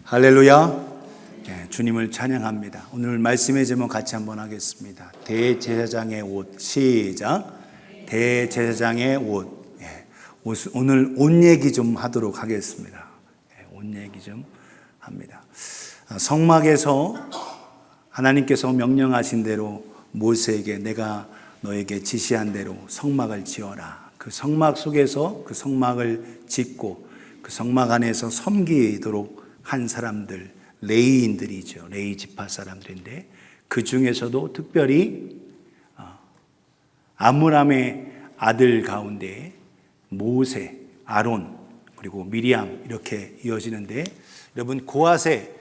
할렐루야. 주님을 찬양합니다. 오늘 말씀의 제목 같이 한번 하겠습니다. 대제사장의 옷. 시작. 대제사장의 옷. 오늘 옷 얘기 좀 하도록 하겠습니다. 옷 얘기 좀 합니다. 성막에서 하나님께서 명령하신 대로 모세에게 내가 너에게 지시한 대로 성막을 지어라. 그 성막 속에서 그 성막을 짓고 그 성막 안에서 섬기도록 한 사람들, 레위인들이죠. 레위 지파 사람들인데 그 중에서도 특별히 아므람의 아들 가운데 모세, 아론, 그리고 미리암 이렇게 이어지는데, 여러분 고핫의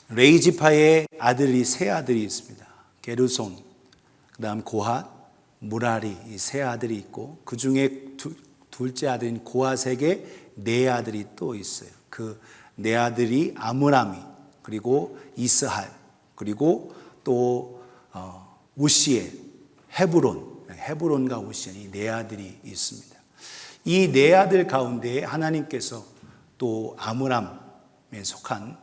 레위 지파의 아들이 세 아들이 있습니다. 게르손, 그 다음 고핫, 무라리, 이 세 아들이 있고 그 중에 둘째 아들인 고핫에게 네 아들이 또 있어요. 그 네 아들이 아므람이, 그리고 이스할, 그리고 또 우시엘, 헤브론과 우시엘, 이 네 아들이 있습니다. 이 네 아들 가운데 하나님께서 또 아므람에 속한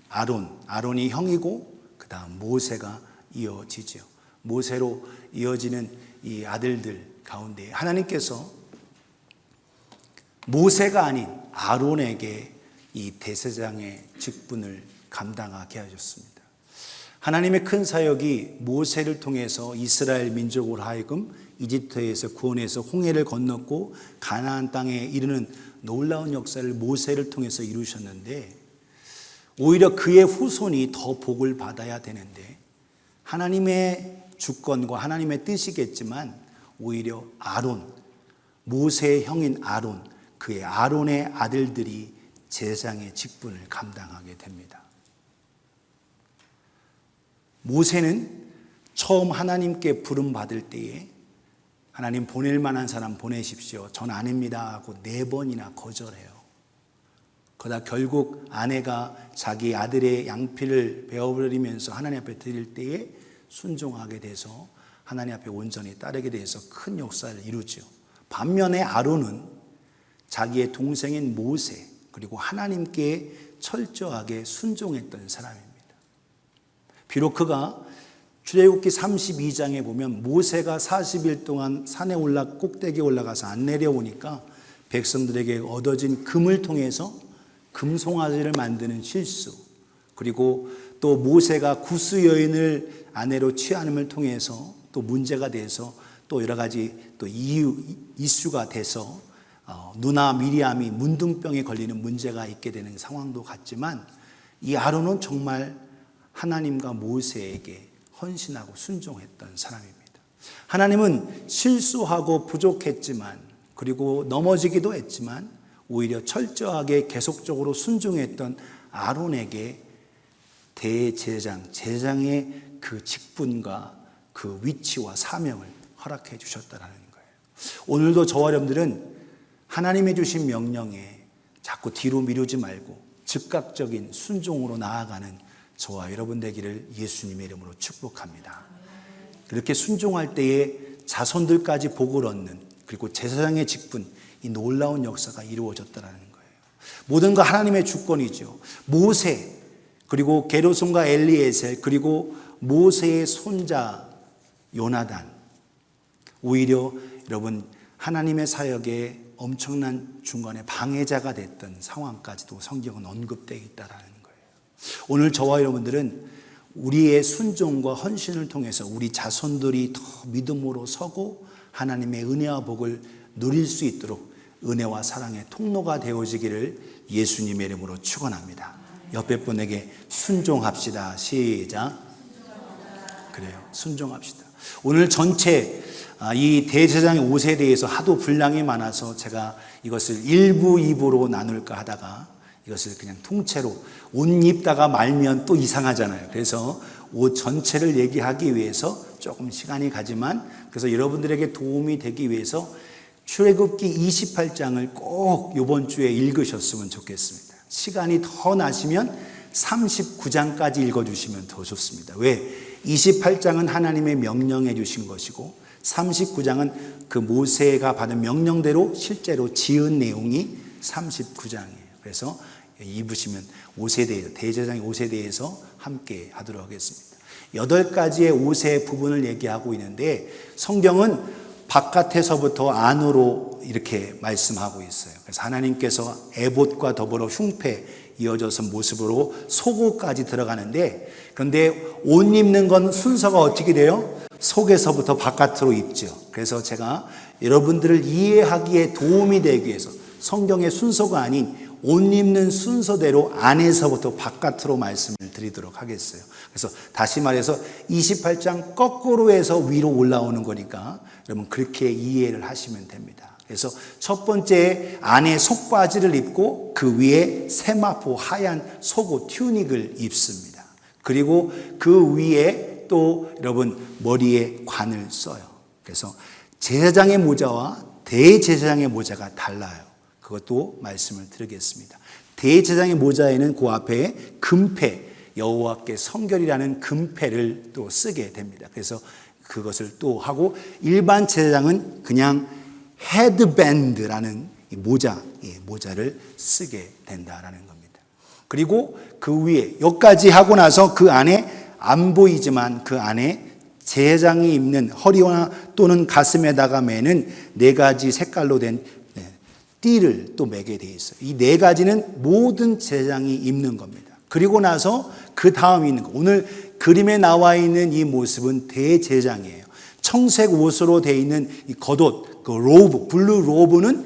아론이 형이고 그 다음 모세가 이어지죠. 모세로 이어지는 이 아들들 가운데 하나님께서 모세가 아닌 아론에게 이 대제사장의 직분을 감당하게 하셨습니다. 하나님의 큰 사역이 모세를 통해서 이스라엘 민족으로 하여금 이집트에서 구원해서 홍해를 건넜고 가나안 땅에 이르는 놀라운 역사를 모세를 통해서 이루셨는데, 오히려 그의 후손이 더 복을 받아야 되는데 하나님의 주권과 하나님의 뜻이겠지만 오히려 아론, 모세의 형인 아론, 그의 아론의 아들들이 제사장의 직분을 감당하게 됩니다. 모세는 처음 하나님께 부름받을 때에 하나님 보낼 만한 사람 보내십시오, 전 아닙니다 하고 4번이나 거절해요. 그러다 결국 아내가 자기 아들의 양피를 베어버리면서 하나님 앞에 드릴 때에 순종하게 돼서 하나님 앞에 온전히 따르게 돼서 큰 역사를 이루죠. 반면에 아론은 자기의 동생인 모세, 그리고 하나님께 철저하게 순종했던 사람입니다. 비록 그가 출애굽기 32장에 보면 모세가 40일 동안 산에 꼭대기에 올라가서 안 내려오니까 백성들에게 얻어진 금을 통해서 금송아지를 만드는 실수, 그리고 또 모세가 구스 여인을 아내로 취함을 통해서 또 문제가 돼서 또 여러 가지 또 이슈가 돼서 누나 미리암이 문둥병에 걸리는 문제가 있게 되는 상황도 같지만, 이 아론은 정말 하나님과 모세에게 헌신하고 순종했던 사람입니다. 하나님은 실수하고 부족했지만, 그리고 넘어지기도 했지만 오히려 철저하게 계속적으로 순종했던 아론에게 제사장의 그 직분과 그 위치와 사명을 허락해 주셨다는 거예요. 오늘도 저와 여러분들은 하나님이 주신 명령에 자꾸 뒤로 미루지 말고 즉각적인 순종으로 나아가는 저와 여러분 되기를 예수님의 이름으로 축복합니다. 그렇게 순종할 때에 자손들까지 복을 얻는, 그리고 제사장의 직분, 이 놀라운 역사가 이루어졌다는 거예요. 모든 거 하나님의 주권이죠. 모세, 그리고 게르손과 엘리에셀, 그리고 모세의 손자 요나단, 오히려 여러분 하나님의 사역에 엄청난 중간에 방해자가 됐던 상황까지도 성경은 언급되어 있다는 거예요. 오늘 저와 여러분들은 우리의 순종과 헌신을 통해서 우리 자손들이 더 믿음으로 서고 하나님의 은혜와 복을 누릴 수 있도록 은혜와 사랑의 통로가 되어지기를 예수님의 이름으로 축원합니다. 옆에 분에게 순종합시다. 시작. 그래요, 순종합시다. 오늘 전체 이 대제사장의 옷에 대해서 하도 분량이 많아서 제가 이것을 1부, 2부로 나눌까 하다가 이것을 그냥 통째로, 옷 입다가 말면 또 이상하잖아요. 그래서 옷 전체를 얘기하기 위해서 조금 시간이 가지만, 그래서 여러분들에게 도움이 되기 위해서 출애굽기 28장을 꼭 이번 주에 읽으셨으면 좋겠습니다. 시간이 더 나시면 39장까지 읽어주시면 더 좋습니다. 왜? 28장은 하나님의 명령해 주신 것이고 39장은 그 모세가 받은 명령대로 실제로 지은 내용이 39장이에요. 그래서 입으시면 옷에 대해서, 대제사장의 옷에 대해서 함께 하도록 하겠습니다. 8가지의 옷의 부분을 얘기하고 있는데 성경은 바깥에서부터 안으로 이렇게 말씀하고 있어요. 그래서 하나님께서 에봇과 더불어 흉패 이어져서 모습으로 속옷까지 들어가는데, 그런데 옷 입는 건 순서가 어떻게 돼요? 속에서부터 바깥으로 입죠. 그래서 제가 여러분들을 이해하기에 도움이 되기 위해서 성경의 순서가 아닌 옷 입는 순서대로 안에서부터 바깥으로 말씀을 드리도록 하겠어요. 그래서 다시 말해서 28장 거꾸로 해서 위로 올라오는 거니까 여러분 그렇게 이해를 하시면 됩니다. 그래서 첫 번째, 안에 속바지를 입고 그 위에 세마포 하얀 속옷 튜닉을 입습니다. 그리고 그 위에 또 여러분 머리에 관을 써요. 그래서 제사장의 모자와 대제사장의 모자가 달라요. 그것도 말씀을 드리겠습니다. 대제사장의 모자에는 그 앞에 금패, 여호와께 성결이라는 금패를 또 쓰게 됩니다. 그래서 그것을 또 하고, 일반 제사장은 그냥 헤드밴드라는 모자를 쓰게 된다라는 겁니다. 그리고 그 위에 여기까지 하고 나서 그 안에 안 보이지만 그 안에 제사장이 입는 허리와 또는 가슴에다가 매는 4가지 색깔로 된 띠를 또 매게 되어 있어요. 이 4가지는 모든 제사장이 입는 겁니다. 그리고 나서 그 다음 있는 거, 오늘 그림에 나와 있는 이 모습은 대제사장이에요. 청색 옷으로 되어 있는 이 겉옷, 그 로브, 블루 로브는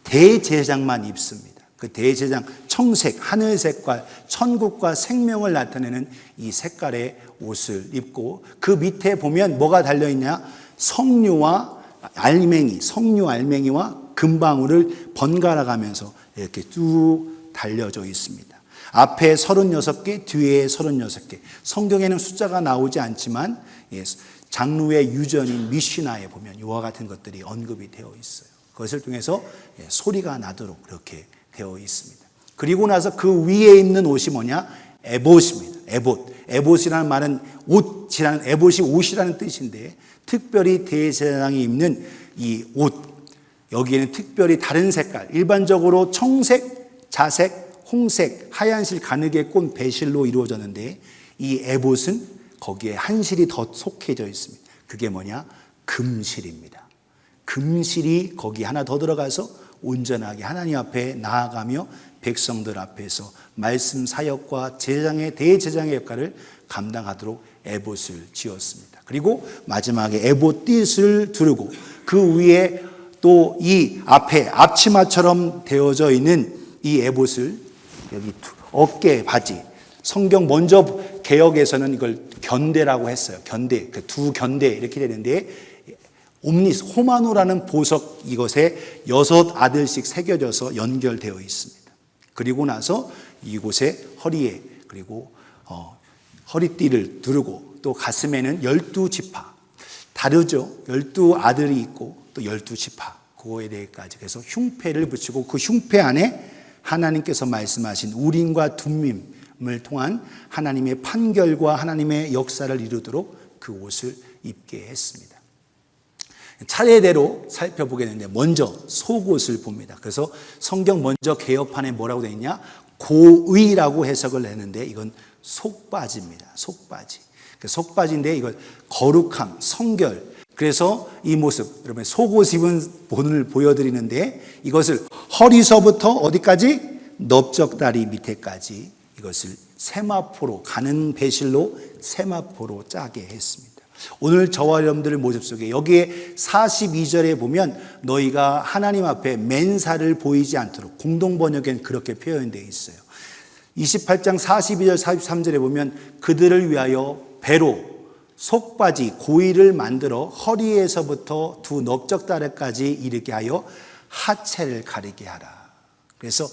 대제사장만 입습니다. 그 대제사장 청색, 하늘색과 천국과 생명을 나타내는 이 색깔의 옷을 입고, 그 밑에 보면 뭐가 달려있냐? 석류와 알맹이, 석류 알맹이와 금방울을 번갈아 가면서 이렇게 쭉 달려져 있습니다. 앞에 36개, 뒤에 36개. 성경에는 숫자가 나오지 않지만 장로의 유전인 미시나에 보면 이와 같은 것들이 언급이 되어 있어요. 그것을 통해서 소리가 나도록 그렇게 되어 있습니다. 그리고 나서 그 위에 입는 옷이 뭐냐? 에봇입니다. 에봇. 에봇이라는 말은 옷이라는, 에봇이 옷이라는 뜻인데, 특별히 대제사장이 입는 이 옷, 여기에는 특별히 다른 색깔, 일반적으로 청색, 자색, 홍색, 하얀실 가늘게 꼰 배실로 이루어졌는데, 이 에봇은 거기에 한 실이 더 속해져 있습니다. 그게 뭐냐? 금실입니다. 금실이 거기 하나 더 들어가서 온전하게 하나님 앞에 나아가며 백성들 앞에서 말씀 사역과 제사장의 대제사장의 역할을 감당하도록 에봇을 지었습니다. 그리고 마지막에 에봇 띠을 두르고 그 위에 또 이 앞에 앞치마처럼 되어져 있는 이 에봇을 여기 어깨 바지, 성경 먼저 개역에서는 이걸 견대라고 했어요. 견대, 그 두 견대 이렇게 되는데, 옴니스, 호마노라는 보석, 이것에 6 아들씩 새겨져서 연결되어 있습니다. 그리고 나서 이곳에 허리에, 그리고 허리띠를 두르고 또 가슴에는 12지파, 다르죠. 12 아들이 있고 또 12지파, 그거에 대해까지. 그래서 흉패를 붙이고 그 흉패 안에 하나님께서 말씀하신 우림과 둠밈을 통한 하나님의 판결과 하나님의 역사를 이루도록 그 옷을 입게 했습니다. 차례대로 살펴보겠는데, 먼저 속옷을 봅니다. 그래서 성경 먼저 개역판에 뭐라고 되어 있냐? 고의라고 해석을 했는데, 이건 속바지입니다. 속바지. 속바지인데 이걸 거룩함, 성결. 그래서 이 모습, 여러분 속옷 입은 본을 보여드리는데, 이것을 허리서부터 어디까지? 넓적다리 밑에까지 이것을 세마포로, 가는 배실로 세마포로 짜게 했습니다. 오늘 저와 여러분들의 모습 속에 여기에 42절에 보면 너희가 하나님 앞에 맨살을 보이지 않도록, 공동번역엔 그렇게 표현되어 있어요. 28장 42절 43절에 보면 그들을 위하여 배로 속바지 고의를 만들어 허리에서부터 두 넓적다리까지 이르게 하여 하체를 가리게 하라. 그래서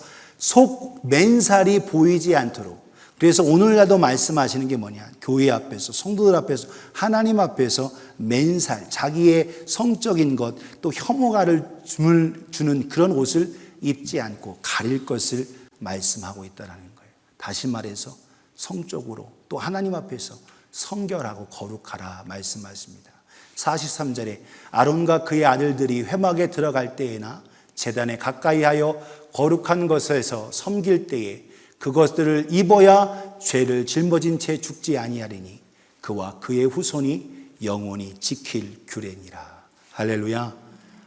맨살이 보이지 않도록. 그래서 오늘날도 말씀하시는 게 뭐냐? 교회 앞에서, 성도들 앞에서, 하나님 앞에서 맨살, 자기의 성적인 것, 또 혐오가를 주는 그런 옷을 입지 않고 가릴 것을 말씀하고 있다는 거예요. 다시 말해서 성적으로 또 하나님 앞에서 성결하고 거룩하라 말씀하십니다. 43절에 아론과 그의 아들들이 회막에 들어갈 때에나 제단에 가까이 하여 거룩한 것에서 섬길 때에 그것들을 입어야 죄를 짊어진 채 죽지 아니하리니 그와 그의 후손이 영원히 지킬 규례니라. 할렐루야.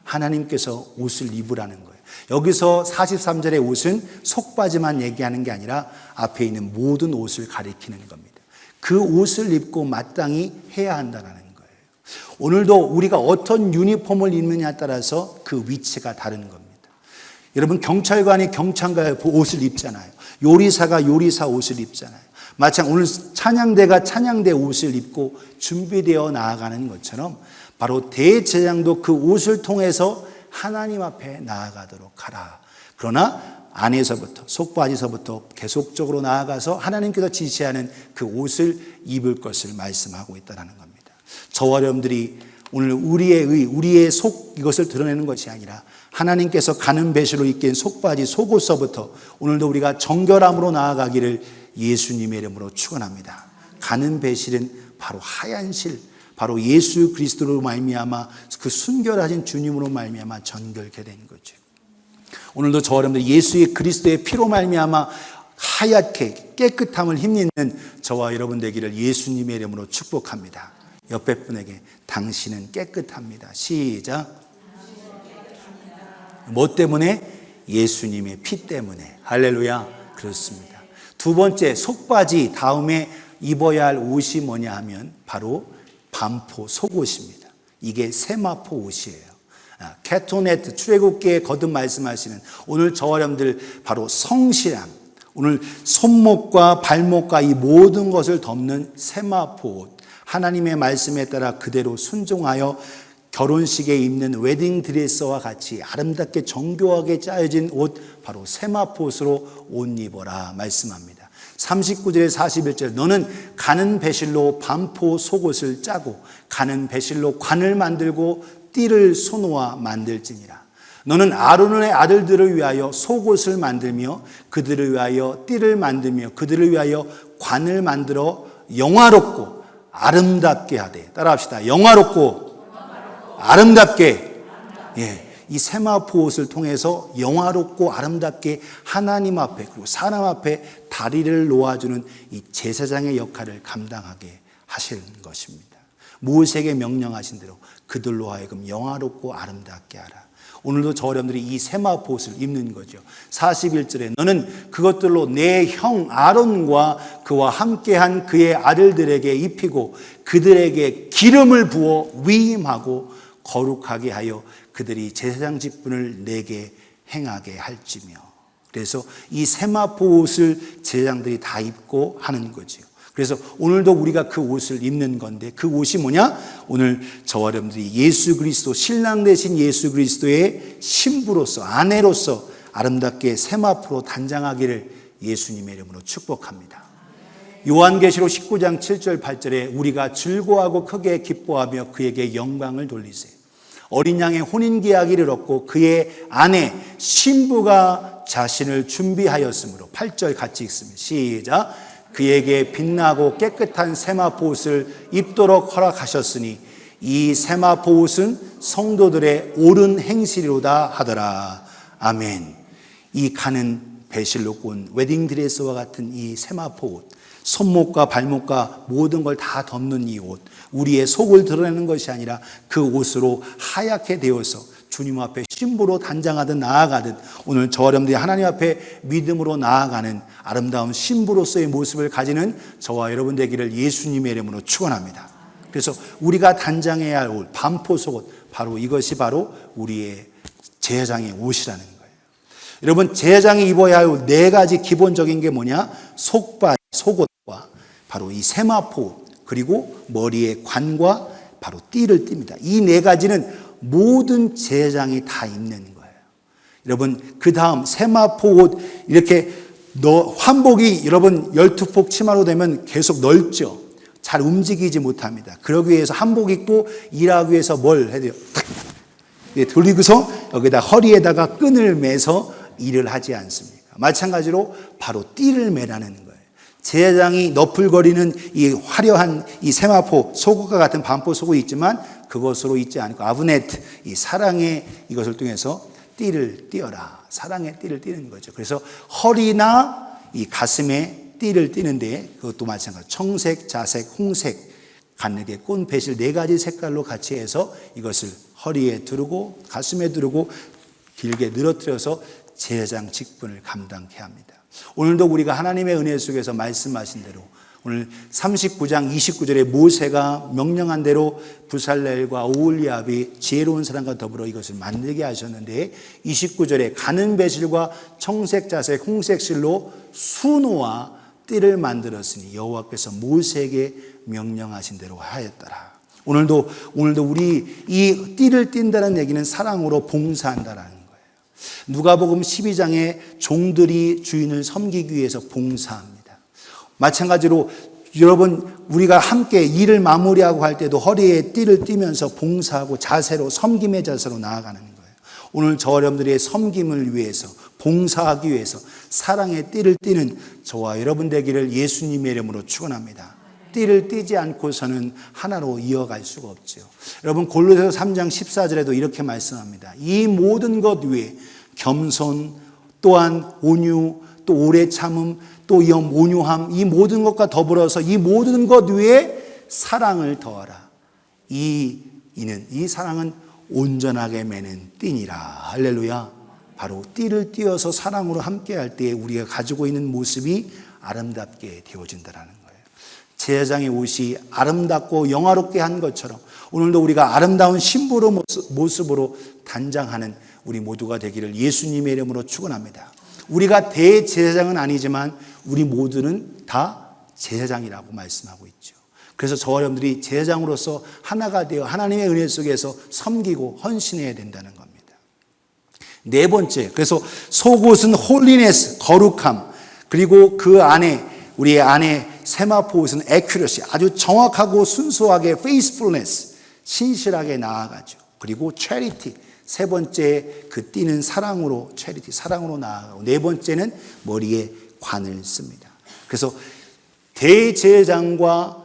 하나님께서 옷을 입으라는 거예요. 여기서 43절의 옷은 속바지만 얘기하는 게 아니라 앞에 있는 모든 옷을 가리키는 겁니다. 그 옷을 입고 마땅히 해야 한다는 거예요. 오늘도 우리가 어떤 유니폼을 입느냐에 따라서 그 위치가 다른 겁니다. 여러분, 경찰관이 경찰관의 옷을 입잖아요. 요리사가 요리사 옷을 입잖아요. 마찬가지로 오늘 찬양대가 찬양대 옷을 입고 준비되어 나아가는 것처럼 바로 대제사장도 그 옷을 통해서 하나님 앞에 나아가도록 하라. 그러나 안에서부터, 속바지서부터 계속적으로 나아가서 하나님께서 지시하는 그 옷을 입을 것을 말씀하고 있다는 겁니다. 저와 여러분들이 오늘 우리의 속 이것을 드러내는 것이 아니라 하나님께서 가는 배실로 입긴 속바지 속옷서부터 오늘도 우리가 정결함으로 나아가기를 예수님의 이름으로 축원합니다. 가는 배실은 바로 하얀 실, 바로 예수 그리스도로 말미암아 그 순결하신 주님으로 말미암아 정결케 된 거죠. 오늘도 저와 여러분들 예수의 그리스도의 피로 말미암아 하얗게 깨끗함을 힘입는 저와 여러분 되기를 예수님의 이름으로 축복합니다. 옆에 분에게 당신은 깨끗합니다. 시작. 뭐 때문에? 예수님의 피 때문에. 할렐루야. 그렇습니다. 두 번째, 속바지 다음에 입어야 할 옷이 뭐냐 하면 바로 반포 속옷입니다. 이게 세마포 옷이에요. 케토네트 출애굽기에 거듭 말씀하시는 오늘 저와 여러분들 바로 성실함, 오늘 손목과 발목과 이 모든 것을 덮는 세마포 옷, 하나님의 말씀에 따라 그대로 순종하여 결혼식에 입는 웨딩드레스와 같이 아름답게 정교하게 짜여진 옷, 바로 세마포 옷으로 옷 입어라 말씀합니다. 39절에 41절, 너는 가는 배실로 반포 속옷을 짜고 가는 배실로 관을 만들고 띠를 소노아 만들지니라. 너는 아론의 아들들을 위하여 속옷을 만들며 그들을 위하여 띠를 만들며 그들을 위하여 관을 만들어 영화롭고 아름답게 하되. 따라합시다. 영화롭고 아름답게. 예. 이 세마포 옷을 통해서 영화롭고 아름답게 하나님 앞에 그리고 사람 앞에 다리를 놓아주는 이 제사장의 역할을 감당하게 하시는 것입니다. 모세에게 명령하신 대로 그들로 하여금 영화롭고 아름답게 하라. 오늘도 저 여러분들이 이 세마포 옷을 입는 거죠. 41절에 너는 그것들로 내 형 아론과 그와 함께한 그의 아들들에게 입히고 그들에게 기름을 부어 위임하고 거룩하게 하여 그들이 제사장 직분을 내게 행하게 할지며. 그래서 이 세마포 옷을 제사장들이 다 입고 하는 거죠. 그래서 오늘도 우리가 그 옷을 입는 건데 그 옷이 뭐냐? 오늘 저와 여러분들이 예수 그리스도, 신랑 되신 예수 그리스도의 신부로서, 아내로서 아름답게 세마포로 단장하기를 예수님의 이름으로 축복합니다. 요한계시록 19장 7절 8절에 우리가 즐거워하고 크게 기뻐하며 그에게 영광을 돌리세요. 어린 양의 혼인계약을 얻고 그의 아내 신부가 자신을 준비하였으므로. 8절 같이 읽습니다. 시작. 그에게 빛나고 깨끗한 세마포 옷을 입도록 허락하셨으니 이 세마포 옷은 성도들의 옳은 행실이로다 하더라. 아멘. 이 가는 배실로 꼰 웨딩드레스와 같은 이 세마포 옷, 손목과 발목과 모든 걸 다 덮는 이 옷, 우리의 속을 드러내는 것이 아니라 그 옷으로 하얗게 되어서 주님 앞에 신부로 단장하듯 나아가듯 오늘 저와 여러분들이 하나님 앞에 믿음으로 나아가는 아름다운 신부로서의 모습을 가지는 저와 여러분 되기를 예수님의 이름으로 축원합니다. 그래서 우리가 단장해야 할 옷, 반포 속옷, 바로 이것이 바로 우리의 제사장의 옷이라는 거예요. 여러분, 제사장이 입어야 할 옷 네 가지 기본적인 게 뭐냐? 속바지, 속옷과 바로 이 세마포 옷, 그리고 머리에 관과 바로 띠를 띱니다. 이 네 가지는 모든 제사장이 다 입는 거예요. 여러분, 그 다음 세마포 옷, 이렇게 환복이 여러분 12폭 치마로 되면 계속 넓죠. 잘 움직이지 못합니다. 그러기 위해서 한복 입고 일하기 위해서 뭘 해야 돼요? 돌리고서 여기다 허리에다가 끈을 매서 일을 하지 않습니까? 마찬가지로 바로 띠를 매라는 거예요. 제사장이 너풀거리는 이 화려한 이 세마포 속옷과 같은 반포 속옷이 있지만 그것으로 있지 않고 아브네트, 이 사랑의 이것을 통해서 띠를 띄어라. 사랑의 띠를 띠는 거죠. 그래서 허리나 이 가슴에 띠를 띠는데 그것도 마찬가지 청색, 자색, 홍색 가늘게 꼰 배실 4가지 색깔로 같이 해서 이것을 허리에 두르고 가슴에 두르고 길게 늘어뜨려서 제사장 직분을 감당케 합니다. 오늘도 우리가 하나님의 은혜 속에서 말씀하신 대로 오늘 39장 29절에 모세가 명령한 대로 부살렐과 오홀리압이 지혜로운 사람과 더불어 이것을 만들게 하셨는데 29절에 가는 배실과 청색, 자색, 홍색 실로 수노와 띠를 만들었으니 여호와께서 모세에게 명령하신 대로 하였더라. 오늘도 우리 이 띠를 띈다는 얘기는 사랑으로 봉사한다라는 거예요. 누가복음 12장에 종들이 주인을 섬기기 위해서 봉사합니다. 마찬가지로 여러분 우리가 함께 일을 마무리하고 할 때도 허리에 띠를 띠면서 봉사하고 자세로 섬김의 자세로 나아가는 거예요. 오늘 저 여러분들의 섬김을 위해서 봉사하기 위해서 사랑의 띠를 띠는 저와 여러분 되기를 예수님의 이름으로 축원합니다. 띠를 띠지 않고서는 하나로 이어갈 수가 없죠. 여러분 골로새서 3장 14절에도 이렇게 말씀합니다. 이 모든 것 위에 겸손 또한 온유 또 오래 참음 또 온유함 이 모든 것과 더불어서 이 모든 것 위에 사랑을 더하라. 이 사랑은 온전하게 매는 띠니라. 할렐루야. 바로 띠를 띄어서 사랑으로 함께할 때에 우리가 가지고 있는 모습이 아름답게 되어진다는 거예요. 제사장의 옷이 아름답고 영화롭게 한 것처럼 오늘도 우리가 아름다운 신부로 모습으로 단장하는 우리 모두가 되기를 예수님의 이름으로 축원합니다. 우리가 대제사장은 아니지만 우리 모두는 다 제사장이라고 말씀하고 있죠. 그래서 저와 여러분들이 제사장으로서 하나가 되어 하나님의 은혜 속에서 섬기고 헌신해야 된다는 겁니다. 네 번째, 그래서 속옷은 홀리네스, 거룩함, 그리고 그 안에 우리의 안에 세마포 옷은 accuracy, 아주 정확하고 순수하게 faithfulness, 신실하게 나아가죠. 그리고 charity, 세 번째 그 띠는 사랑으로 charity, 사랑으로 나아가고 네 번째는 머리에 관을 씁니다. 그래서 대제사장과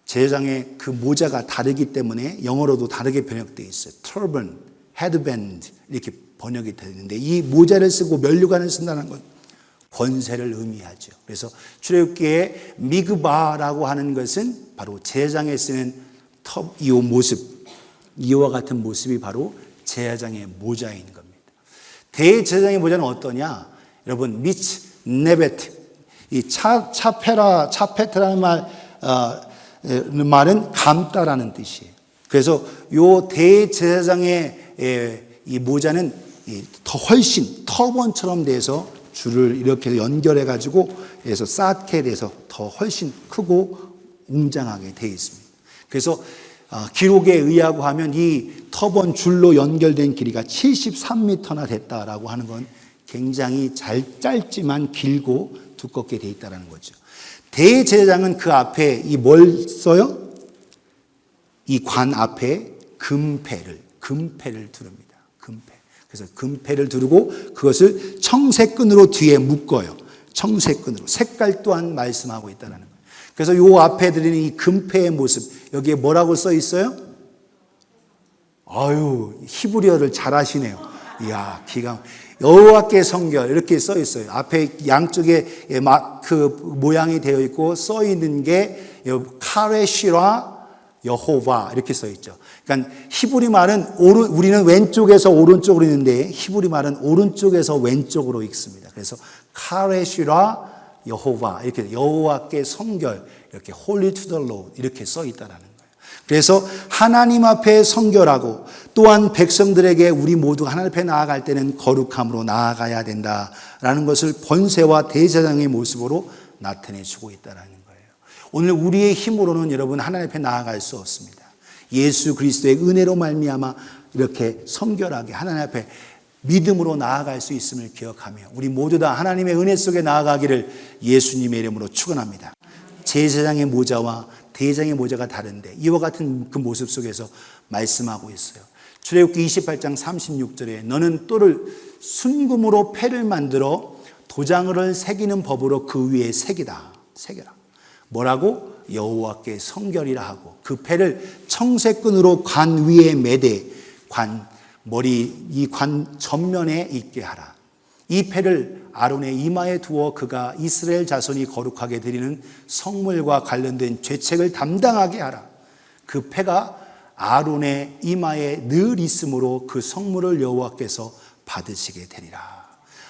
제사장의 그 모자가 다르기 때문에 영어로도 다르게 번역되어 있어요. turban, headband 이렇게 번역이 되는데 이 모자를 쓰고 면류관을 쓴다는 건 권세를 의미하죠. 그래서 출애굽기에 미그바라고 하는 것은 바로 제사장에 쓰는 이 모습, 이와 같은 모습이 바로 제사장의 모자인 겁니다. 대제사장의 모자는 어떠냐? 여러분 미츠 네베트 이 차페트라는 말은 감다라는 뜻이에요. 그래서 요 대제사장의 이 모자는 더 훨씬 터번처럼 돼서 줄을 이렇게 연결해 가지고 해서 쌓게 돼서 더 훨씬 크고 웅장하게 되어 있습니다. 그래서 기록에 의하고 하면 이 터번 줄로 연결된 길이가 73m나 됐다라고 하는 건 굉장히 짧지만 길고 두껍게 되어 있다는 거죠. 대제사장은 그 앞에 이 뭘 써요? 이 관 앞에 금패를 두릅니다. 금패. 그래서 금패를 두르고 그것을 청색끈으로 뒤에 묶어요. 청색끈으로. 색깔 또한 말씀하고 있다는 거예요. 그래서 요 앞에 드리는 이 금패의 모습, 여기에 뭐라고 써 있어요? 아유, 히브리어를 잘 하시네요. 이야, 여호와께 성결 이렇게 써 있어요. 앞에 양쪽에 그 모양이 되어 있고 써 있는 게 카레시라 여호와 이렇게 써 있죠. 그러니까 히브리 말은 우리는 왼쪽에서 오른쪽으로 읽는데 히브리 말은 오른쪽에서 왼쪽으로 읽습니다. 그래서 카레시라 여호와 이렇게 여호와께 성결 이렇게 Holy to the Lord 이렇게 써 있다라는 거예요. 그래서 하나님 앞에 성결하고 또한 백성들에게 우리 모두 하나님 앞에 나아갈 때는 거룩함으로 나아가야 된다라는 것을 권세와 대제사장의 모습으로 나타내주고 있다라는 거예요. 오늘 우리의 힘으로는 여러분 하나님 앞에 나아갈 수 없습니다. 예수 그리스도의 은혜로 말미암아 이렇게 성결하게 하나님 앞에 믿음으로 나아갈 수 있음을 기억하며 우리 모두 다 하나님의 은혜 속에 나아가기를 예수님의 이름으로 축원합니다. 제사장의 모자와 대제사장의 모자가 다른데 이와 같은 그 모습 속에서 말씀하고 있어요. 출애굽기 28장 36절에 너는 똘을 순금으로 패를 만들어 도장을 새기는 법으로 그 위에 새겨라. 뭐라고? 여호와께 성결이라 하고 그 패를 청색끈으로 관 위에 매대 이 관 전면에 있게 하라. 이 패를 아론의 이마에 두어 그가 이스라엘 자손이 거룩하게 드리는 성물과 관련된 죄책을 담당하게 하라. 그 패가 아론의 이마에 늘 있으므로 그 성물을 여호와께서 받으시게 되리라.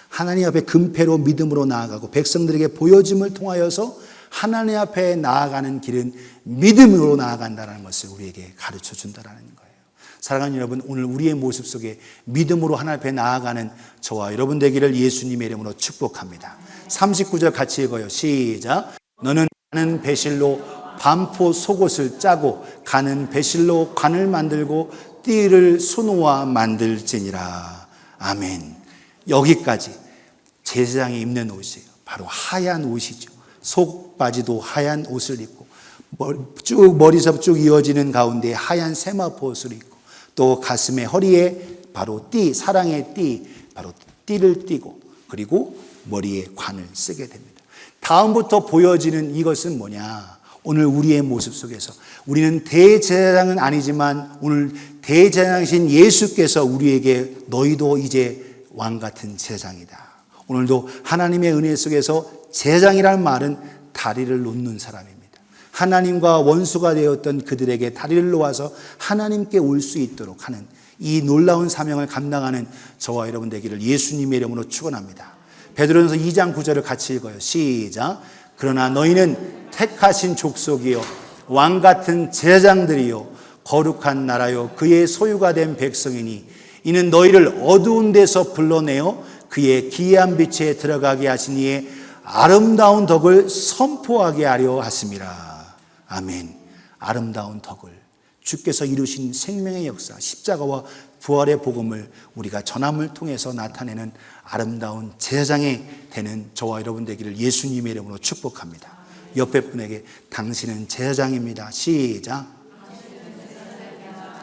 하나님 앞에 금패로 믿음으로 나아가고 백성들에게 보여짐을 통하여서 하나님 앞에 나아가는 길은 믿음으로 나아간다는 것을 우리에게 가르쳐 준다는 거예요. 사랑하는 여러분, 오늘 우리의 모습 속에 믿음으로 하나님 앞에 나아가는 저와 여러분 되기를 예수님의 이름으로 축복합니다. 39절 같이 읽어요. 시작. 너는 가는 배실로 반포 속옷을 짜고 가는 배실로 관을 만들고 띠를 수놓아 만들지니라. 아멘. 여기까지 제사장이 입는 옷이에요. 바로 하얀 옷이죠. 속바지도 하얀 옷을 입고 머리서부터 쭉 이어지는 가운데 하얀 세마포 옷을 입고 또 가슴에 허리에 바로 띠, 사랑의 띠, 바로 띠를 띠고 그리고 머리에 관을 쓰게 됩니다. 다음부터 보여지는 이것은 뭐냐? 오늘 우리의 모습 속에서 우리는 대제사장은 아니지만 오늘 대제사장이신 예수께서 우리에게 너희도 이제 왕같은 제사장이다. 오늘도 하나님의 은혜 속에서 제사장이라는 말은 다리를 놓는 사람입니다. 하나님과 원수가 되었던 그들에게 다리를 놓아서 하나님께 올 수 있도록 하는 이 놀라운 사명을 감당하는 저와 여러분 되기를 예수님의 이름으로 축원합니다. 베드로전서 2장 9절을 같이 읽어요. 시작. 그러나 너희는 택하신 족속이요 왕같은 제사장들이요 거룩한 나라요 그의 소유가 된 백성이니 이는 너희를 어두운 데서 불러내어 그의 기이한 빛에 들어가게 하신 이의 아름다운 덕을 선포하게 하려 하심이라. 아멘. 아름다운 덕을 주께서 이루신 생명의 역사, 십자가와 부활의 복음을 우리가 전함을 통해서 나타내는 아름다운 제사장이 되는 저와 여러분 되기를 예수님의 이름으로 축복합니다. 옆에 분에게 당신은 제사장입니다. 시작.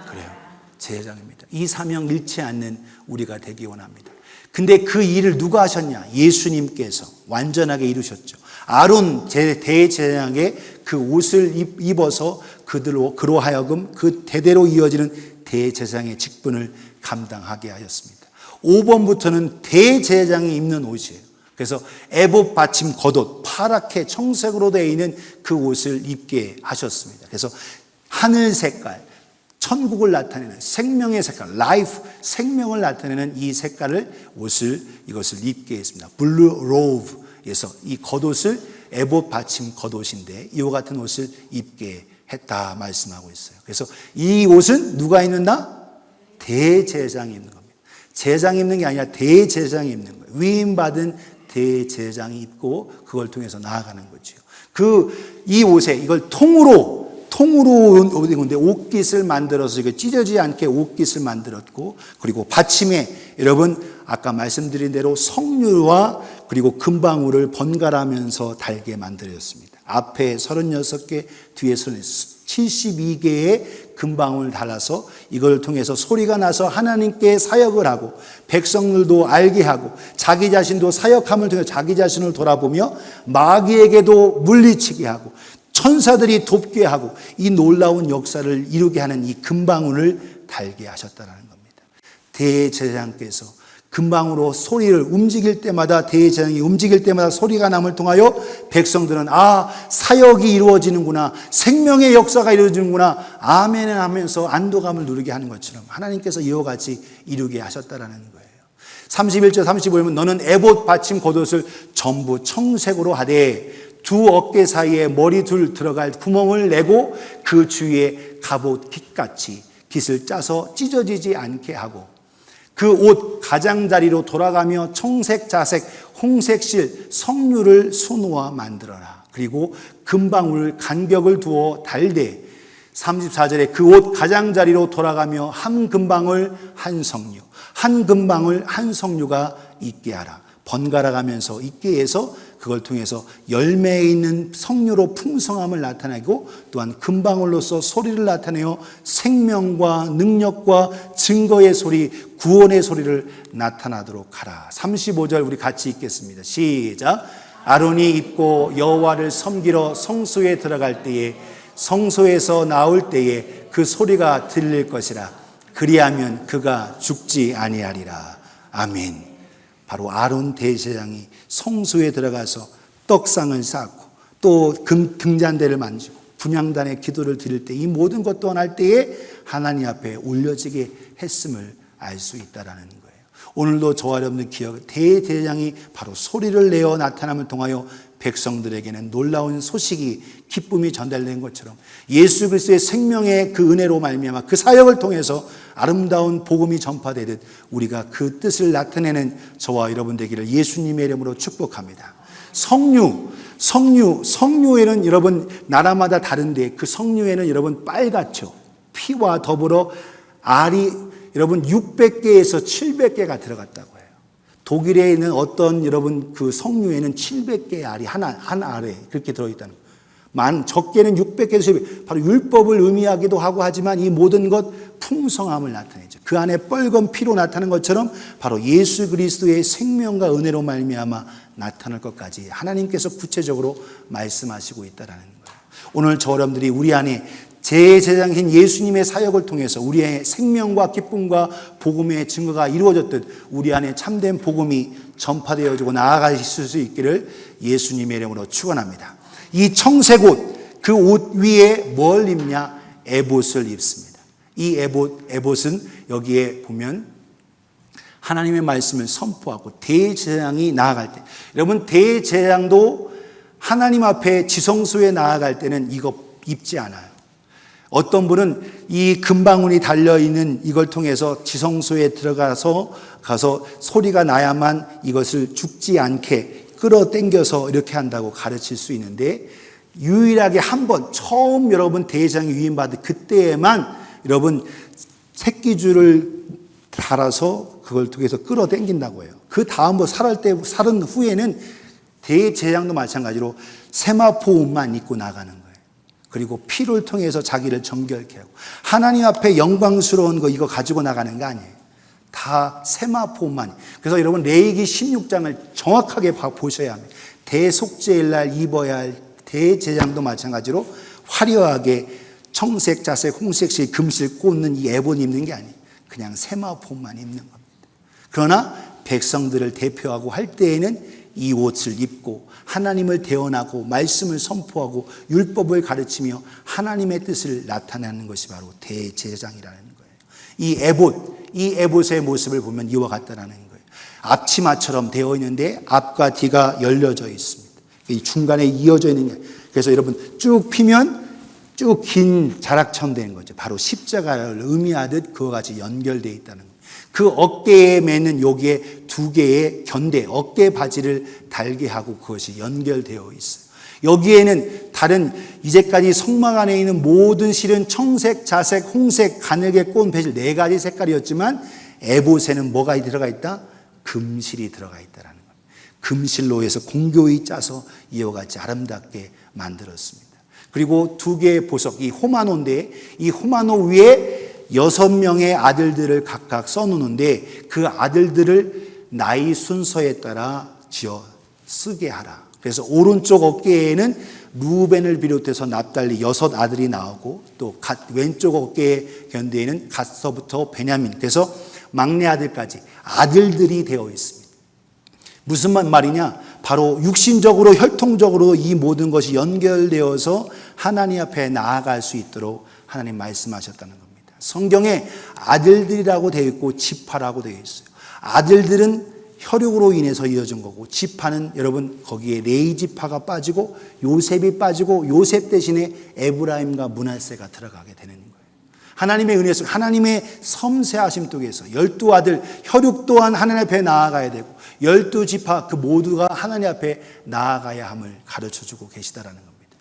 그래요. 제사장입니다. 이 사명 잃지 않는 우리가 되기 원합니다. 근데 그 일을 누가 하셨냐? 예수님께서 완전하게 이루셨죠. 아론 대제사장에게 그 옷을 입어서 그로 하여금 그 대대로 이어지는 대제사장의 직분을 감당하게 하였습니다. 5번부터는 대제사장이 입는 옷이에요. 그래서 에봇 받침 겉옷 파랗게 청색으로 되어 있는 그 옷을 입게 하셨습니다. 그래서 하늘 색깔, 천국을 나타내는 생명의 색깔, 라이프, 생명을 나타내는 이 색깔을 이것을 입게 했습니다. 블루 로브에서 이 겉옷을 에봇 받침 겉옷인데 이와 같은 옷을 입게 했다 말씀하고 있어요. 그래서 이 옷은 누가 입는다? 대제사장이 입는 겁니다. 제사장이 입는 게 아니라 대제사장이 입는 거예요. 위임받은 대제사장이 입고 그걸 통해서 나아가는 거죠. 이 옷에 이걸 통으로 건데 옷깃을 만들어서 이거 찢어지지 않게 옷깃을 만들었고 그리고 받침에 여러분 아까 말씀드린 대로 석류와 그리고 금방울을 번갈아가면서 달게 만들어졌습니다. 앞에 36개, 뒤에 72개의 금방울을 달아서 이걸 통해서 소리가 나서 하나님께 사역을 하고 백성들도 알게 하고 자기 자신도 사역함을 통해 자기 자신을 돌아보며 마귀에게도 물리치게 하고 천사들이 돕게 하고 이 놀라운 역사를 이루게 하는 이 금방울을 달게 하셨다는 겁니다. 대제사장께서 금방으로 소리를 움직일 때마다 대제사장이 움직일 때마다 소리가 남을 통하여 백성들은 사역이 이루어지는구나, 생명의 역사가 이루어지는구나, 아멘 하면서 안도감을 누리게 하는 것처럼 하나님께서 이와 같이 이루게 하셨다라는 거예요. 31절 35절에 보면 너는 에봇 받침 겉옷을 전부 청색으로 하되 두 어깨 사이에 머리 둘 들어갈 구멍을 내고 그 주위에 갑옷 깃같이 깃을 짜서 찢어지지 않게 하고 그 옷 가장자리로 돌아가며 청색, 자색, 홍색 실 석류를 수놓아 만들어라. 그리고 금방울 간격을 두어 달되 34절에 그 옷 가장자리로 돌아가며 한 금방울 한 석류, 한 금방울 한 석류가 있게 하라. 번갈아 가면서 있게 해서 그걸 통해서 열매에 있는 석류로 풍성함을 나타내고 또한 금방울로서 소리를 나타내어 생명과 능력과 증거의 소리, 구원의 소리를 나타나도록 하라. 35절 우리 같이 읽겠습니다. 시작. 아론이 입고 여호와를 섬기러 성소에 들어갈 때에 성소에서 나올 때에 그 소리가 들릴 것이라. 그리하면 그가 죽지 아니하리라. 아멘. 바로 아론 대제사장이 성소에 들어가서 떡상을 쌓고 또 등잔대를 만지고 분향단의 기도를 드릴 때 이 모든 것 또한 할 때에 하나님 앞에 올려지게 했음을 알 수 있다라는 거예요. 오늘도 저와 여러분들 기억, 대제사장이 바로 소리를 내어 나타남을 통하여 백성들에게는 놀라운 소식이, 기쁨이 전달된 것처럼 예수 그리스도의 생명의 그 은혜로 말미암아 그 사역을 통해서 아름다운 복음이 전파되듯 우리가 그 뜻을 나타내는 저와 여러분 되기를 예수님의 이름으로 축복합니다. 성류에는 여러분 나라마다 다른데 그 성류에는 여러분 빨갛죠. 피와 더불어 알이 여러분 600개에서 700개가 들어갔다고 해요. 독일에 있는 어떤 여러분 그 성류에는 700개의 알이 한 알에 그렇게 들어있다는 거예요. 적게는 600개에서 700개. 바로 율법을 의미하기도 하고 하지만 이 모든 것 풍성함을 나타내죠. 그 안에 뻘건 피로 나타나는 것처럼 바로 예수 그리스도의 생명과 은혜로 말미암아 나타날 것까지 하나님께서 구체적으로 말씀하시고 있다라는 거예요. 오늘 저 여러분들이 우리 안에 제사장이신 예수님의 사역을 통해서 우리의 생명과 기쁨과 복음의 증거가 이루어졌듯 우리 안에 참된 복음이 전파되어지고 나아가실 수 있기를 예수님의 이름으로 축원합니다. 이 청색 옷, 그 옷 위에 뭘 입냐? 에봇을 입습니다. 이 에봇은 여기에 보면 하나님의 말씀을 선포하고 대제사장이 나아갈 때, 여러분 대제사장도 하나님 앞에 지성소에 나아갈 때는 이거 입지 않아요. 어떤 분은 이 금방울이 달려있는 이걸 통해서 지성소에 들어가서 소리가 나야만 이것을 죽지 않게 끌어당겨서 이렇게 한다고 가르칠 수 있는데, 유일하게 한 번 처음 여러분 대제사장이 위임받은 그때에만 여러분 새끼줄을 달아서 그걸 통해서 끌어당긴다고 해요. 그 다음 살은 후에는 대제사장도 마찬가지로 세마포 옷만 입고 나가는 거예요. 그리고 피를 통해서 자기를 정결케 하고 하나님 앞에 영광스러운 거 이거 가지고 나가는 거 아니에요. 다 세마포만. 그래서 여러분 레위기 16장을 정확하게 보셔야 합니다. 대속죄일 날 입어야 할 대제사장도 마찬가지로 화려하게 청색, 자색, 홍색실, 금실 꽂는 이 에봇 입는 게 아니에요. 그냥 세마포만 입는 겁니다. 그러나 백성들을 대표하고 할 때에는 이 옷을 입고 하나님을 대언하고 말씀을 선포하고 율법을 가르치며 하나님의 뜻을 나타내는 것이 바로 대제사장이라는 거예요. 이 에봇의 모습을 보면 이와 같다라는 거예요. 앞치마처럼 되어 있는데 앞과 뒤가 열려져 있습니다. 이 중간에 이어져 있는 게, 그래서 여러분 쭉 피면 쭉 긴 자락처럼 되는 거죠. 바로 십자가를 의미하듯 그와 같이 연결되어 있다는 거예요. 그 어깨에 매는 여기에 두 개의 견대, 어깨 바지를 달게 하고 그것이 연결되어 있어요. 여기에는 다른 이제까지 성막 안에 있는 모든 실은 청색, 자색, 홍색, 가늘게 꼰 배실 4가지 색깔이었지만 에봇에는 뭐가 들어가 있다? 금실이 들어가 있다라는 거예요. 금실로 해서 공교히 짜서 이와 같이 아름답게 만들었습니다. 그리고 2개의 보석, 이 호마노인데 이 호마노 위에 6명의 아들들을 각각 써놓는데 그 아들들을 나이 순서에 따라 지어 쓰게 하라. 그래서 오른쪽 어깨에는 루벤을 비롯해서 납달리 6 아들이 나오고 또 왼쪽 어깨에 견대에는 갓서부터 베냐민, 그래서 막내 아들까지 아들들이 되어 있습니다. 무슨 말이냐? 바로 육신적으로 혈통적으로 이 모든 것이 연결되어서 하나님 앞에 나아갈 수 있도록 하나님 말씀하셨다는 겁니다. 성경에 아들들이라고 되어 있고 지파라고 되어 있어요. 아들들은 혈육으로 인해서 이어진 거고 지파는 여러분 거기에 레위 지파가 빠지고 요셉이 빠지고 요셉 대신에 에브라임과 므낫세가 들어가게 되는 거예요. 하나님의 은혜 속 하나님의 섬세하심 속에서 12아들 혈육 또한 하나님 앞에 나아가야 되고 12지파 그 모두가 하나님 앞에 나아가야 함을 가르쳐주고 계시다라는 겁니다.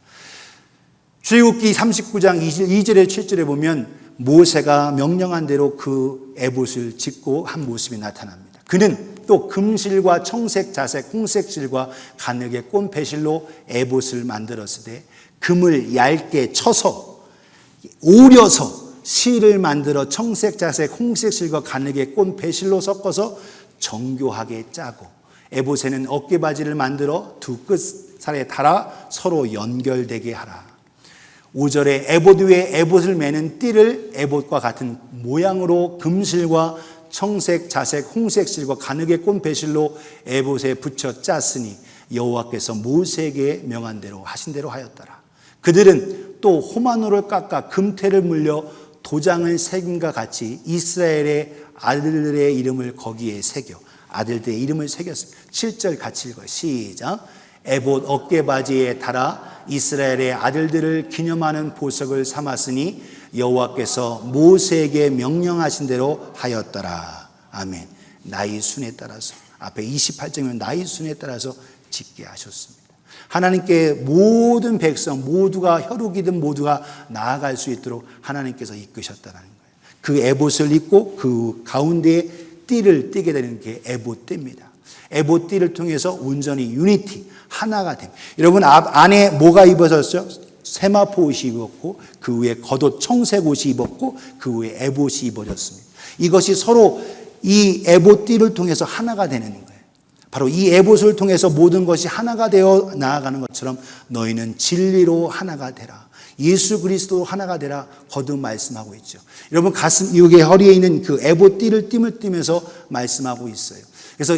출애굽기 39장 2절에 7절에 보면 모세가 명령한 대로 그 에봇을 짓고 한 모습이 나타납니다. 그는 또 금실과 청색, 자색, 홍색 실과 가늘게 꼰 배실로 에봇을 만들었을 때 금을 얇게 쳐서 오려서 실을 만들어 청색, 자색, 홍색 실과 가늘게 꼰 배실로 섞어서 정교하게 짜고 에봇에는 어깨바지를 만들어 2 끝살에 달아 서로 연결되게 하라. 5절에 에봇 위에 에봇을 매는 띠를 에봇과 같은 모양으로 금실과 청색, 자색, 홍색 실과 가늘게 꼰 배실로 에봇에 붙여 짰으니 여호와께서 모세에게 명한 대로 하신 대로 하였더라. 그들은 또 호마노를 깎아 금태를 물려 도장을 새김과 같이 이스라엘의 아들들의 이름을 거기에 새겨 아들들의 이름을 새겼습니다. 7절 같이 읽어요. 시작. 에봇 어깨바지에 달아 이스라엘의 아들들을 기념하는 보석을 삼았으니 여호와께서 모세에게 명령하신 대로 하였더라. 아멘. 나의 순에 따라서 앞에 28절이면 나의 순에 따라서 짓게 하셨습니다. 하나님께 모든 백성 모두가 혈육이든 모두가 나아갈 수 있도록 하나님께서 이끄셨다는 거예요. 그 에봇을 입고 그 가운데에 띠를 띠게 되는 게 에봇띠입니다. 에봇띠를 통해서 온전히 유니티 하나가 됩니다. 여러분 안에 뭐가 입어졌죠? 세마포 옷이 입었고 그 위에 겉옷 청색 옷이 입었고 그 위에 에봇이 입어졌습니다. 이것이 서로 이 에봇띠를 통해서 하나가 되는 거예요. 바로 이 에봇을 통해서 모든 것이 하나가 되어 나아가는 것처럼 너희는 진리로 하나가 되라. 예수 그리스도로 하나가 되라 거듭 말씀하고 있죠. 여러분 가슴 여기 허리에 있는 그 에봇띠를 띠을 띠면서 말씀하고 있어요. 그래서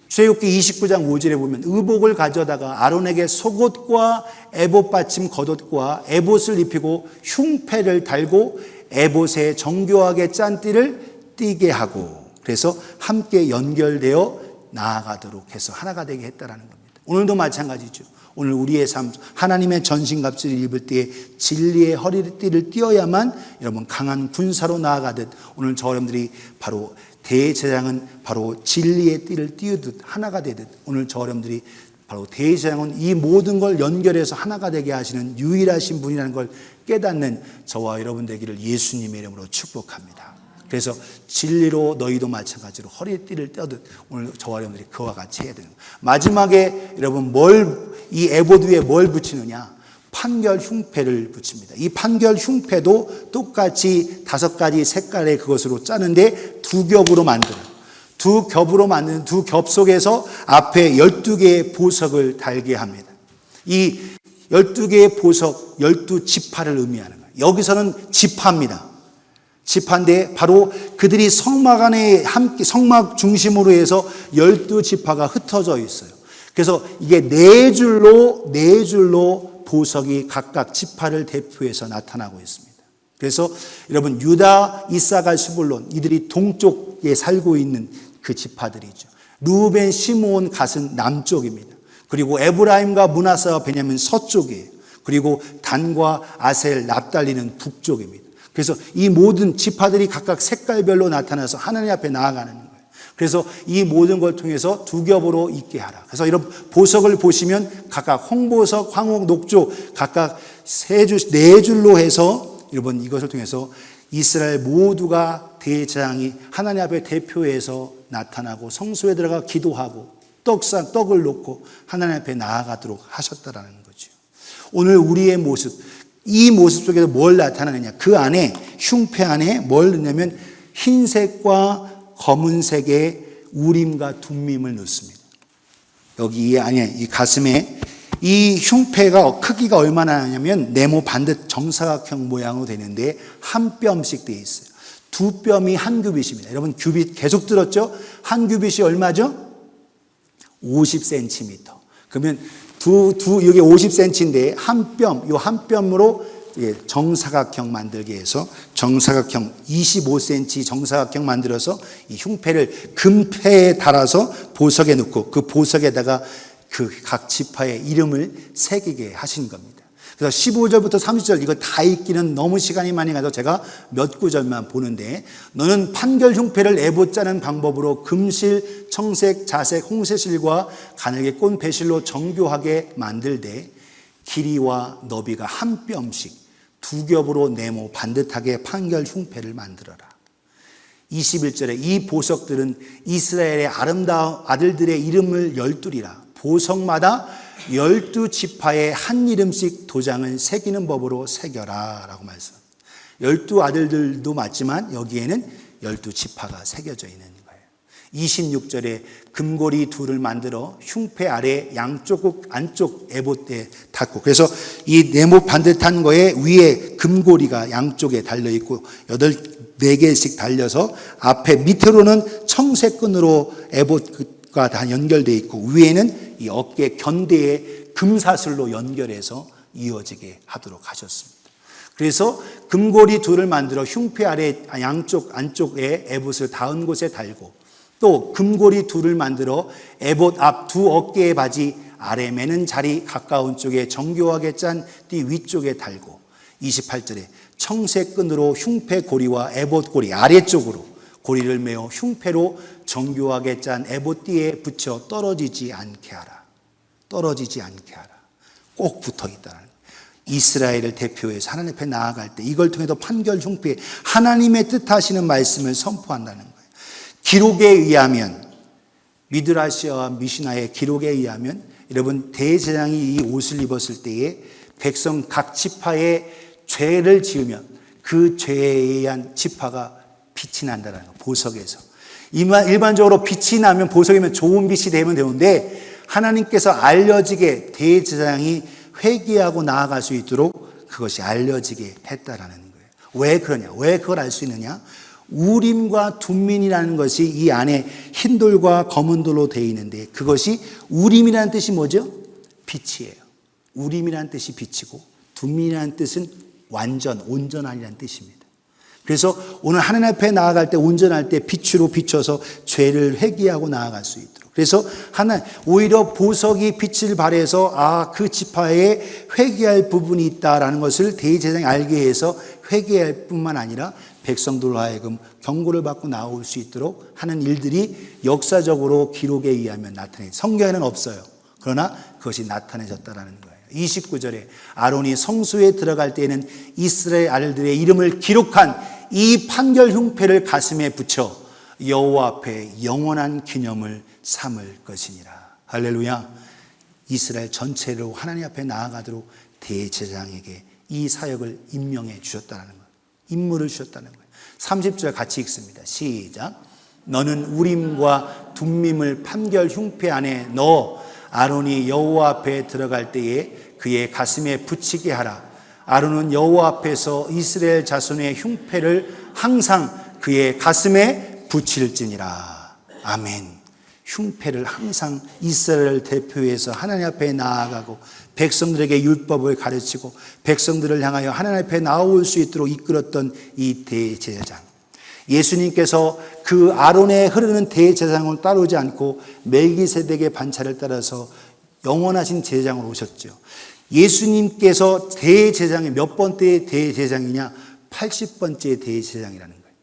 출애굽기 29장 5절에 보면 의복을 가져다가 아론에게 속옷과 에봇 받침 겉옷과 에봇을 입히고 흉패를 달고 에봇에 정교하게 짠 띠를 띠게 하고 그래서 함께 연결되어 나아가도록 해서 하나가 되게 했다라는 겁니다. 오늘도 마찬가지죠. 오늘 우리의 삶 하나님의 전신갑주를 입을 때에 진리의 허리띠를 띄어야만 여러분 강한 군사로 나아가듯 오늘 저 여러분들이 바로 대제사장은 바로 진리의 띠를 띄우듯 하나가 되듯 오늘 저 여러분들이 바로 대제사장은 이 모든 걸 연결해서 하나가 되게 하시는 유일하신 분이라는 걸 깨닫는 저와 여러분 되기를 예수님의 이름으로 축복합니다. 그래서 진리로 너희도 마찬가지로 허리띠를 떼듯 오늘 저와 여러분들이 그와 같이 해야 되는 거예요. 마지막에 여러분 이 에봇 위에 뭘 붙이느냐? 판결 흉패를 붙입니다. 이 판결 흉패도 똑같이 5가지 색깔의 그것으로 짜는데 두 겹으로 만들어요. 두 겹으로 만드는 두 겹 속에서 앞에 12개의 보석을 달게 합니다. 이 12개의 보석, 12지파를 의미하는 거예요. 여기서는 지파입니다. 지파인데 바로 그들이 성막 안에 함께 성막 중심으로 해서 12지파가 흩어져 있어요. 그래서 이게 네 줄로 보석이 각각 지파를 대표해서 나타나고 있습니다. 그래서 여러분 유다, 이사갈, 스불론 이들이 동쪽에 살고 있는 그 지파들이죠. 루벤, 시므온, 갓은 남쪽입니다. 그리고 에브라임과 므낫세와 베냐민 서쪽이에요. 그리고 단과 아셀, 납달리는 북쪽입니다. 그래서 이 모든 지파들이 각각 색깔별로 나타나서 하나님 앞에 나아가는 거예요. 그래서 이 모든 걸 통해서 두 겹으로 있게 하라. 그래서 이런 보석을 보시면 각각 홍보석, 황옥, 녹조 각각 네 줄로 해서 여러분 이것을 통해서 이스라엘 모두가 대제사장이 하나님 앞에 대표해서 나타나고 성소에 들어가 기도하고 떡을 놓고 하나님 앞에 나아가도록 하셨다라는 거죠. 오늘 우리의 모습, 이 모습 속에서 뭘 나타나느냐? 그 안에 흉패 안에 뭘 넣냐면 흰색과 검은색의 우림과 둠밈을 넣습니다. 여기 이 가슴에 이 흉패가 크기가 얼마나 하냐면 네모 반듯 정사각형 모양으로 되는데 한 뼘씩 되어 있어요. 두 뼘이 한 규빗입니다. 여러분 규빗 계속 들었죠? 한 규빗이 얼마죠? 50cm. 그러면 여기 50cm인데 한 뼘으로 정사각형 만들게 해서 정사각형 25cm 정사각형 만들어서 이 흉패를 금패에 달아서 보석에 넣고 그 보석에다가 그 각 지파의 이름을 새기게 하신 겁니다. 그래서 15절부터 30절 이거 다 읽기는 너무 시간이 많이 가서 제가 몇 구절만 보는데 너는 판결 흉패를 에봇 짜는 방법으로 금실, 청색, 자색, 홍색실과 가늘게 꼰 배실로 정교하게 만들되 길이와 너비가 한 뼘씩 두 겹으로 네모 반듯하게 판결 흉패를 만들어라. 21절에 이 보석들은 이스라엘의 아름다운 아들들의 이름을 12이라. 보석마다 12지파의 한 이름씩 도장을 새기는 법으로 새겨라 라고 말씀합니다. 12 아들들도 맞지만 여기에는 12지파가 새겨져 있는 거예요. 26절에 금고리 둘을 만들어 흉패 아래 양쪽 안쪽 에봇대에 닫고, 그래서 이 네모 반듯한 거에 위에 금고리가 양쪽에 달려있고 4개씩 달려서 앞에 밑으로는 청새끈으로 에봇과 다 연결되어 있고 위에는 이 어깨 견대에 금사슬로 연결해서 이어지게 하도록 하셨습니다. 그래서 금고리 둘을 만들어 흉패 아래 양쪽 안쪽에 에봇을 닿은 곳에 달고, 또 금고리 둘을 만들어 에봇 앞 두 어깨의 바지 아래 매는 자리 가까운 쪽에 정교하게 짠 띠 위쪽에 달고, 28절에 청새끈으로 흉패 고리와 에봇 고리 아래쪽으로 고리를 메어 흉패로 정교하게 짠 에봇 띠에 붙여 떨어지지 않게 하라. 떨어지지 않게 하라. 꼭 붙어 있다는 거예요. 이스라엘을 대표해서 하나님 앞에 나아갈 때 이걸 통해서 판결 흉패, 하나님의 뜻하시는 말씀을 선포한다는 거예요. 기록에 의하면, 미드라시아와 미시나의 기록에 의하면 여러분, 대제사장이 이 옷을 입었을 때에 백성 각 지파의 죄를 지으면 그 죄에 의한 지파가 빛이 난다는 거, 보석에서. 일반적으로 빛이 나면, 보석이면 좋은 빛이 되면 되는데 하나님께서 알려지게 대제사장이 회개하고 나아갈 수 있도록 그것이 알려지게 했다라는 거예요. 왜 그러냐? 왜 그걸 알 수 있느냐? 우림과 둠민이라는 것이 이 안에 흰돌과 검은 돌로 되어 있는데, 그것이 우림이라는 뜻이 뭐죠? 빛이에요. 우림이라는 뜻이 빛이고 둠민이라는 뜻은 완전, 온전한이라는 뜻입니다. 그래서 오늘 하나님 앞에 나아갈 때, 온전할 때 빛으로 비춰서 죄를 회개하고 나아갈 수 있도록. 그래서 오히려 보석이 빛을 발해서 그 지파에 회개할 부분이 있다라는 것을 대제사장이 알게 해서 회개할 뿐만 아니라 백성들로 하여금 경고를 받고 나올 수 있도록 하는 일들이 역사적으로 기록에 의하면 나타내, 성경에는 없어요. 그러나 그것이 나타내졌다라는 거예요. 29절에 아론이 성소에 들어갈 때에는 이스라엘 아들들의 이름을 기록한 이 판결 흉패를 가슴에 붙여 여호와 앞에 영원한 기념을 삼을 것이니라. 할렐루야. 이스라엘 전체로 하나님 앞에 나아가도록 대제사장에게 이 사역을 임명해 주셨다는 거예요. 임무를 주셨다는 거예요. 30절 같이 읽습니다. 시작. 너는 우림과 둠밈을 판결 흉패 안에 넣어 아론이 여호와 앞에 들어갈 때에 그의 가슴에 붙이게 하라. 아론은 여호와 앞에서 이스라엘 자손의 흉패를 항상 그의 가슴에 붙일지니라. 아멘. 흉패를 항상 이스라엘을 대표해서 하나님 앞에 나아가고 백성들에게 율법을 가르치고 백성들을 향하여 하나님 앞에 나올 수 있도록 이끌었던 이 대제사장. 예수님께서 그 아론에 흐르는 대제사장을 따르지 않고 멜기세덱의 반차를 따라서 영원하신 제사장으로 오셨죠. 예수님께서 대제사장이 몇 번째 대제사장이냐? 80번째 대제사장이라는 거예요.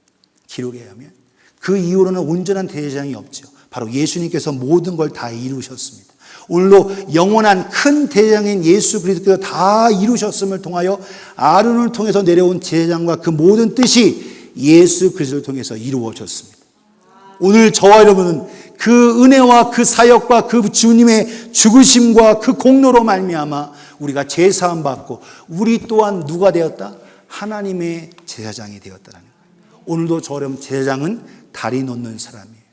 기록에 의하면. 그 이후로는 온전한 대제사장이 없죠. 바로 예수님께서 모든 걸 다 이루셨습니다. 오늘도 영원한 큰 대제사장인 예수 그리스도께서 다 이루셨음을 통하여 아론을 통해서 내려온 제사장과 그 모든 뜻이 예수 그리스도를 통해서 이루어졌습니다. 오늘 저와 여러분은 그 은혜와 그 사역과 그 주님의 죽으심과 그 공로로 말미암아 우리가 제사함 받고 우리 또한 누가 되었다? 하나님의 제사장이 되었다는 거예요. 오늘도 저와 여러분 제사장은 다리 놓는 사람이에요.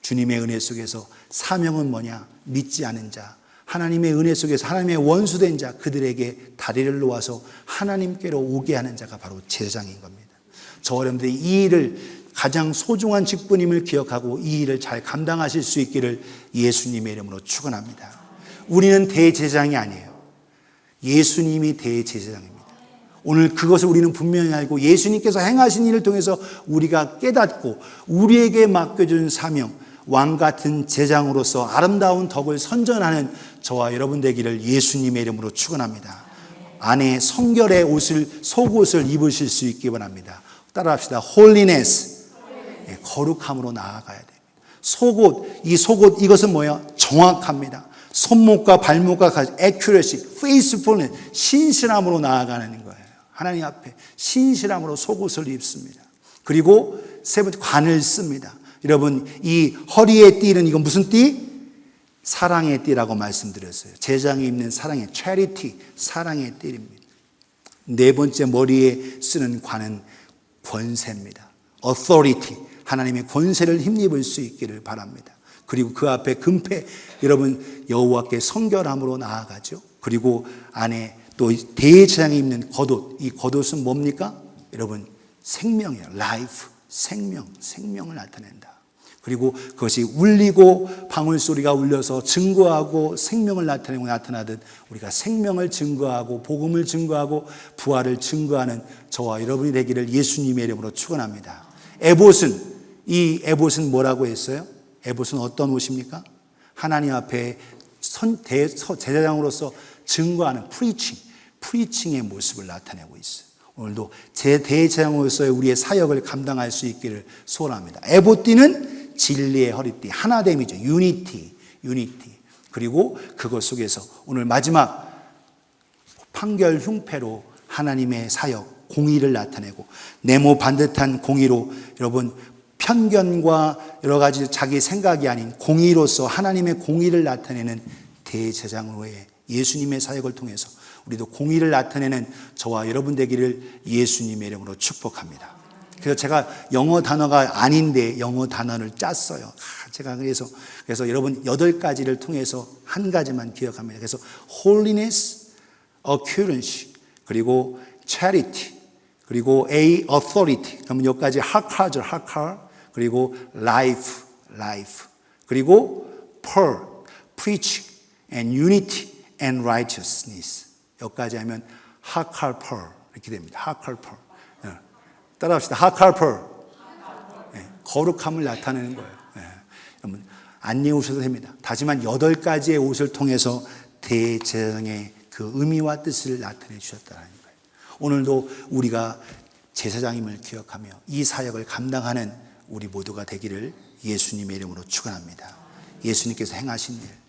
주님의 은혜 속에서 사명은 뭐냐? 믿지 않은 자, 하나님의 은혜 속에서 하나님의 원수된 자, 그들에게 다리를 놓아서 하나님께로 오게 하는 자가 바로 제사장인 겁니다. 저와 여러분들이 이 일을 가장 소중한 직분임을 기억하고 이 일을 잘 감당하실 수 있기를 예수님의 이름으로 축원합니다. 우리는 대제사장이 아니에요. 예수님이 대제사장입니다. 오늘 그것을 우리는 분명히 알고 예수님께서 행하신 일을 통해서 우리가 깨닫고 우리에게 맡겨준 사명, 왕 같은 제장으로서 아름다운 덕을 선전하는 저와 여러분 되기를 예수님의 이름으로 축원합니다. 안에 성결의 옷을, 속옷을 입으실 수 있기 바랍니다. 따라합시다. holiness, 거룩함으로 나아가야 됩니다. 속옷, 이 속옷 이것은 뭐야? 정확합니다. 손목과 발목과 같이 accuracy, faithfulness, 신실함으로 나아가는 거예요. 하나님 앞에 신실함으로 속옷을 입습니다. 그리고 세 번째 관을 씁니다. 여러분 이 허리에 띠는 이건 무슨 띠? 사랑의 띠라고 말씀드렸어요. 제장이 입는 사랑의 charity, 사랑의 띠입니다. 네 번째 머리에 쓰는 관은 권세입니다. authority, 하나님의 권세를 힘입을 수 있기를 바랍니다. 그리고 그 앞에 금패 여러분 여호와께 성결함으로 나아가죠. 그리고 안에 또 대제사장이 입는 겉옷, 이 겉옷은 뭡니까? 여러분 생명이에요. 라이프, 생명을 나타낸다. 그리고 그것이 울리고 방울소리가 울려서 증거하고 생명을 나타나듯 우리가 생명을 증거하고 복음을 증거하고 부활을 증거하는 저와 여러분이 되기를 예수님의 이름으로 축원합니다. 이 에봇은 뭐라고 했어요? 에봇은 어떤 옷입니까? 하나님 앞에 제사장으로서 증거하는 프리칭의 모습을 나타내고 있어요. 오늘도 대제사장으로서의 우리의 사역을 감당할 수 있기를 소원합니다. 에봇띠는 진리의 허리띠, 하나됨이죠. 유니티. 그리고 그것 속에서 오늘 마지막 판결 흉패로 하나님의 사역, 공의를 나타내고 네모 반듯한 공의로 여러분 편견과 여러 가지 자기 생각이 아닌 공의로서 하나님의 공의를 나타내는 대제사장으로의 예수님의 사역을 통해서 우리도 공의를 나타내는 저와 여러분 되기를 예수님의 이름으로 축복합니다. 그래서 제가 영어 단어가 아닌데 영어 단어를 짰어요. 제가 그래서 여러분 8가지를 통해서 한 가지만 기억합니다. 그래서 holiness, accuracy, 그리고 charity, 그리고 authority. 그러면 여기까지 하카죠, 그리고 life, 그리고 pearl, preaching, and unity and righteousness. 여기까지 하면 하칼 pearl 이렇게 됩니다. 하칼 pearl. 따라합시다. 하칼펄. 거룩함을 나타내는 거예요. 여러분 안 입으셔도 됩니다. 다지만 8가지의 옷을 통해서 대제사장의 그 의미와 뜻을 나타내 주셨다는 거예요. 오늘도 우리가 제사장임을 기억하며 이 사역을 감당하는 우리 모두가 되기를 예수님의 이름으로 축원합니다. 예수님께서 행하신 일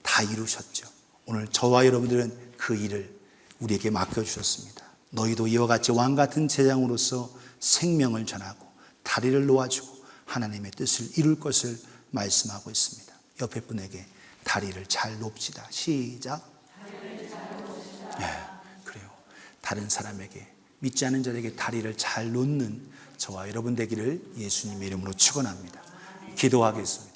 다 이루셨죠. 오늘 저와 여러분들은 그 일을 우리에게 맡겨주셨습니다. 너희도 이와 같이 왕같은 제사장으로서 생명을 전하고 다리를 놓아주고 하나님의 뜻을 이룰 것을 말씀하고 있습니다. 옆에 분에게 다리를 잘 놓읍시다. 시작. 그래요. 다른 사람에게 믿지 않는 자에게 다리를 잘 놓는 저와 여러분 되기를 예수님의 이름으로 축원합니다. 기도하겠습니다.